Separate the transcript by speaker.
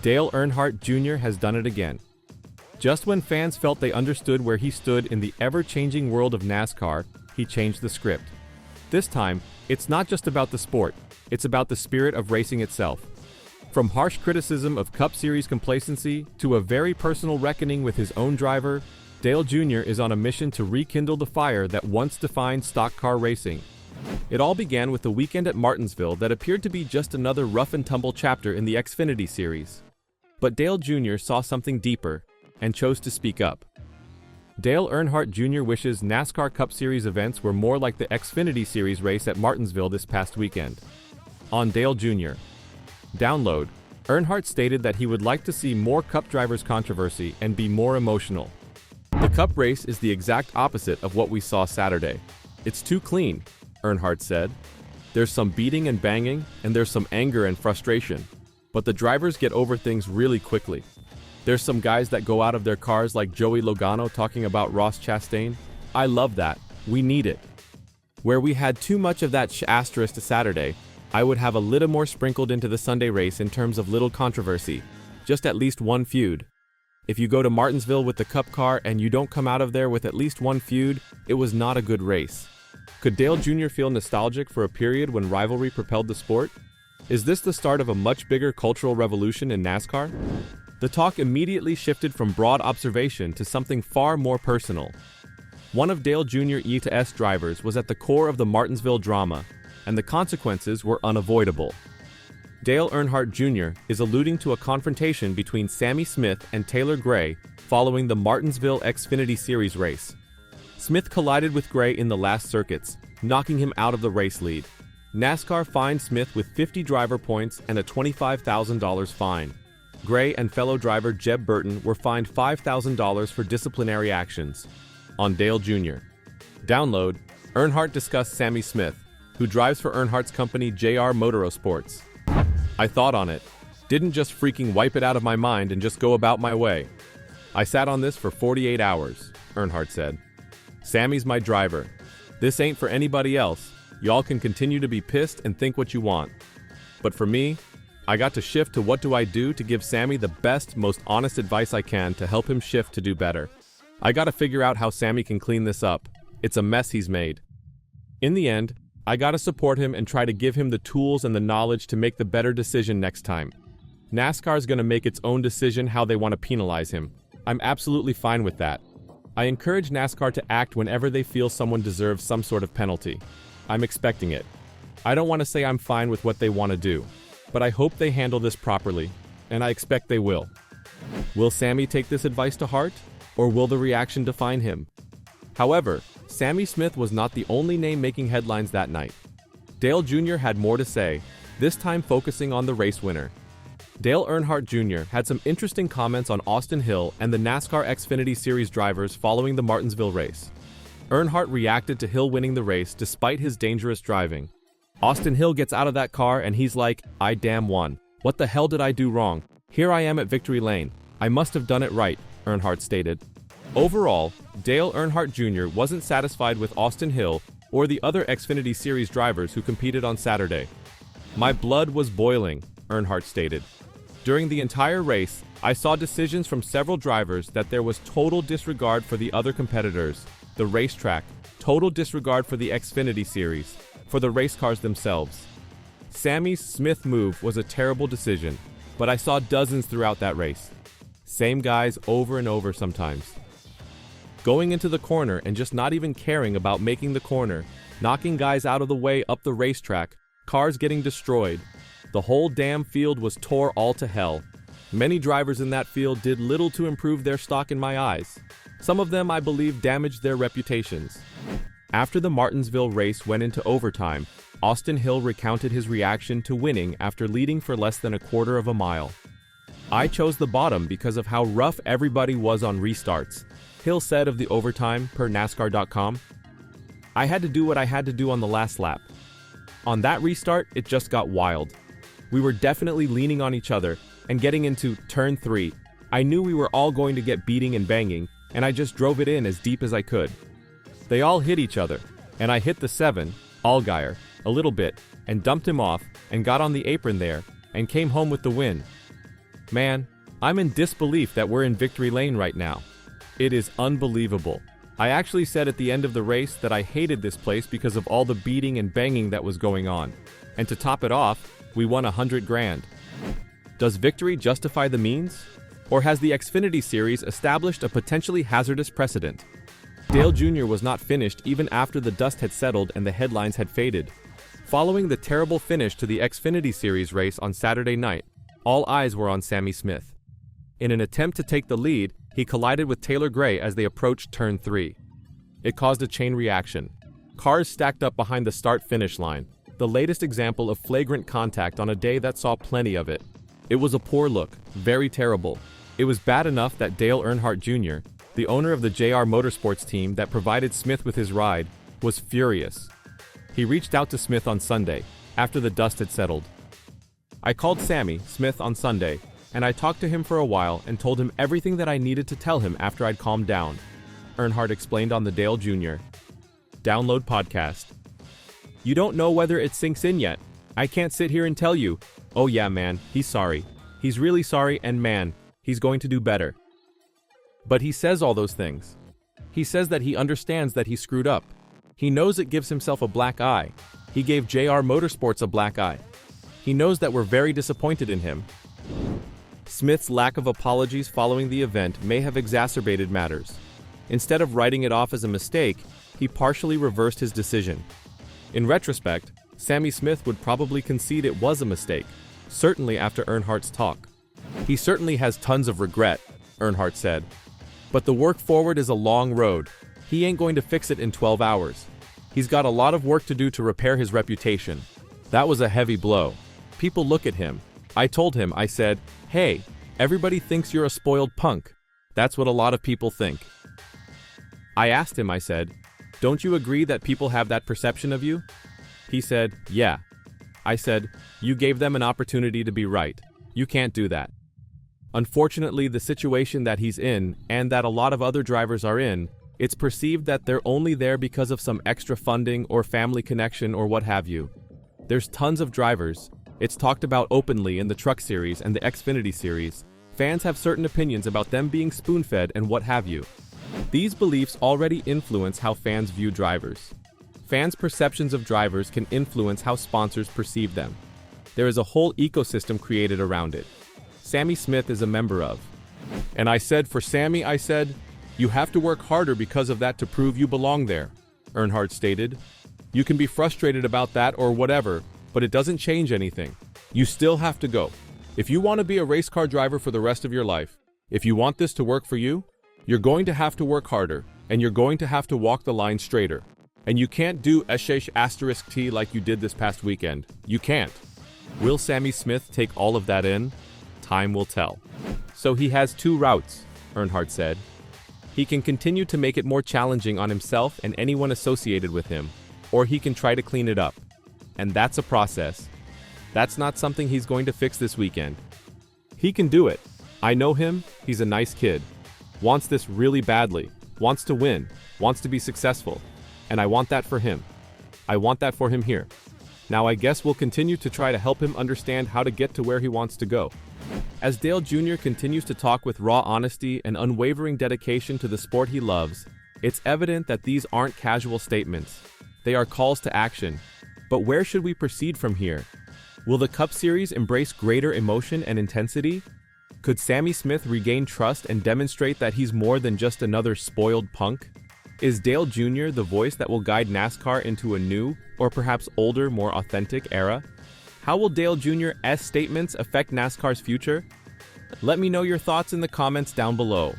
Speaker 1: Dale Earnhardt Jr. has done it again. Just when fans felt they understood where he stood in the ever-changing world of NASCAR, he changed the script. This time, it's not just about the sport, it's about the spirit of racing itself. From harsh criticism of Cup Series complacency to a very personal reckoning with his own driver, Dale Jr. is on a mission to rekindle the fire that once defined stock car racing. It all began with a weekend at Martinsville that appeared to be just another rough-and-tumble chapter in the Xfinity Series. But Dale Jr. saw something deeper and chose to speak up. Dale Earnhardt Jr. wishes NASCAR Cup Series events were more like the Xfinity Series race at Martinsville this past weekend. On Dale Jr. Download, Earnhardt stated that he would like to see more Cup drivers' controversy and be more emotional. The Cup race is the exact opposite of what we saw Saturday. It's too clean, Earnhardt said. There's some beating and banging, and there's some anger and frustration. But the drivers get over things really quickly. There's some guys that go out of their cars like Joey Logano talking about Ross Chastain. I love that. We need it. Where we had too much of that asterisk to Saturday, I would have a little more sprinkled into the Sunday race in terms of little controversy. Just at least one feud. If you go to Martinsville with the Cup car and you don't come out of there with at least one feud, it was not a good race. Could Dale Jr. feel nostalgic for a period when rivalry propelled the sport? Is this the start of a much bigger cultural revolution in NASCAR? The talk immediately shifted from broad observation to something far more personal. One of Dale Jr. E-to-S drivers was at the core of the Martinsville drama, and the consequences were unavoidable. Dale Earnhardt Jr. is alluding to a confrontation between Sammy Smith and Taylor Gray following the Martinsville Xfinity Series race. Smith collided with Gray in the last circuits, knocking him out of the race lead. NASCAR fined Smith with 50 driver points and a $25,000 fine. Gray and fellow driver Jeb Burton were fined $5,000 for disciplinary actions. On Dale Jr. Download, Earnhardt discussed Sammy Smith, who drives for Earnhardt's company JR Motorsports. I thought on it. Didn't just freaking wipe it out of my mind and just go about my way. I sat on this for 48 hours, Earnhardt said. Sammy's my driver. This ain't for anybody else. Y'all can continue to be pissed and think what you want. But for me, I got to shift to what do I do to give Sammy the best, most honest advice I can to help him shift to do better. I gotta figure out how Sammy can clean this up. It's a mess he's made. In the end, I gotta support him and try to give him the tools and the knowledge to make the better decision next time. NASCAR's gonna make its own decision how they want to penalize him. I'm absolutely fine with that. I encourage NASCAR to act whenever they feel someone deserves some sort of penalty. I'm expecting it. I don't want to say I'm fine with what they want to do, but I hope they handle this properly, and I expect they will. Will Sammy take this advice to heart, or will the reaction define him? However, Sammy Smith was not the only name making headlines that night. Dale Jr. had more to say, this time focusing on the race winner. Dale Earnhardt Jr. had some interesting comments on Austin Hill and the NASCAR Xfinity Series drivers following the Martinsville race. Earnhardt reacted to Hill winning the race despite his dangerous driving. Austin Hill gets out of that car and he's like, I damn won. What the hell did I do wrong? Here I am at victory lane. I must have done it right, Earnhardt stated. Overall, Dale Earnhardt Jr. wasn't satisfied with Austin Hill or the other Xfinity Series drivers who competed on Saturday. My blood was boiling, Earnhardt stated. During the entire race, I saw decisions from several drivers that there was total disregard for the other competitors, the racetrack, total disregard for the Xfinity Series, for the race cars themselves. Sammy Smith's move was a terrible decision, but I saw dozens throughout that race. Same guys over and over sometimes. Going into the corner and just not even caring about making the corner, knocking guys out of the way up the racetrack, cars getting destroyed. The whole damn field was tore all to hell. Many drivers in that field did little to improve their stock in my eyes. Some of them, I believe, damaged their reputations. After the Martinsville race went into overtime, Austin Hill recounted his reaction to winning after leading for less than a quarter of a mile. I chose the bottom because of how rough everybody was on restarts, Hill said of the overtime per NASCAR.com. I had to do what I had to do on the last lap. On that restart, it just got wild. We were definitely leaning on each other and getting into turn 3. I knew we were all going to get beating and banging, and I just drove it in as deep as I could. They all hit each other, and I hit the 7, Allgaier, a little bit, and dumped him off, and got on the apron there, and came home with the win. Man, I'm in disbelief that we're in victory lane right now. It is unbelievable. I actually said at the end of the race that I hated this place because of all the beating and banging that was going on. And to top it off, we won 100 grand. Does victory justify the means? Or has the Xfinity Series established a potentially hazardous precedent? Dale Jr. was not finished even after the dust had settled and the headlines had faded. Following the terrible finish to the Xfinity Series race on Saturday night, all eyes were on Sammy Smith. In an attempt to take the lead, he collided with Taylor Gray as they approached turn 3. It caused a chain reaction. Cars stacked up behind the start-finish line, the latest example of flagrant contact on a day that saw plenty of it. It was a poor look, very terrible. It was bad enough that Dale Earnhardt Jr., the owner of the JR Motorsports team that provided Smith with his ride, was furious. He reached out to Smith on Sunday, after the dust had settled. I called Sammy Smith on Sunday, and I talked to him for a while and told him everything that I needed to tell him after I'd calmed down, Earnhardt explained on the Dale Jr. Download podcast. You don't know whether it sinks in yet. I can't sit here and tell you, oh yeah man, he's sorry. He's really sorry and man, he's going to do better. But he says all those things. He says that he understands that he screwed up. He knows it gives himself a black eye. He gave JR Motorsports a black eye. He knows that we're very disappointed in him. Smith's lack of apologies following the event may have exacerbated matters. Instead of writing it off as a mistake, he partially reversed his decision. In retrospect, Sammy Smith would probably concede it was a mistake, certainly after Earnhardt's talk. He certainly has tons of regret, Earnhardt said. But the work forward is a long road. He ain't going to fix it in 12 hours. He's got a lot of work to do to repair his reputation. That was a heavy blow. People look at him. I told him, I said, hey, everybody thinks you're a spoiled punk. That's what a lot of people think. I asked him, I said, don't you agree that people have that perception of you? He said, yeah. I said, you gave them an opportunity to be right. You can't do that. Unfortunately, the situation that he's in, and that a lot of other drivers are in, it's perceived that they're only there because of some extra funding or family connection or what have you. There's tons of drivers. It's talked about openly in the Truck Series and the Xfinity Series. Fans have certain opinions about them being spoon-fed and what have you. These beliefs already influence how fans view drivers. Fans' perceptions of drivers can influence how sponsors perceive them. There is a whole ecosystem created around it. Sammy Smith is a member of. And I said for Sammy, I said, you have to work harder because of that to prove you belong there, Earnhardt stated. You can be frustrated about that or whatever, but it doesn't change anything. You still have to go. If you want to be a race car driver for the rest of your life, if you want this to work for you, you're going to have to work harder, and you're going to have to walk the line straighter. And you can't do *T like you did this past weekend. You can't. Will Sammy Smith take all of that in? Time will tell. So he has two routes, Earnhardt said. He can continue to make it more challenging on himself and anyone associated with him, or he can try to clean it up. And that's a process. That's not something he's going to fix this weekend. He can do it. I know him, he's a nice kid. Wants this really badly, wants to win, wants to be successful. And I want that for him. I want that for him here. Now I guess we'll continue to try to help him understand how to get to where he wants to go. As Dale Jr. continues to talk with raw honesty and unwavering dedication to the sport he loves, it's evident that these aren't casual statements. They are calls to action. But where should we proceed from here? Will the Cup Series embrace greater emotion and intensity? Could Sammy Smith regain trust and demonstrate that he's more than just another spoiled punk? Is Dale Jr. the voice that will guide NASCAR into a new, or perhaps older, more authentic era? How will Dale Jr.'s statements affect NASCAR's future? Let me know your thoughts in the comments down below.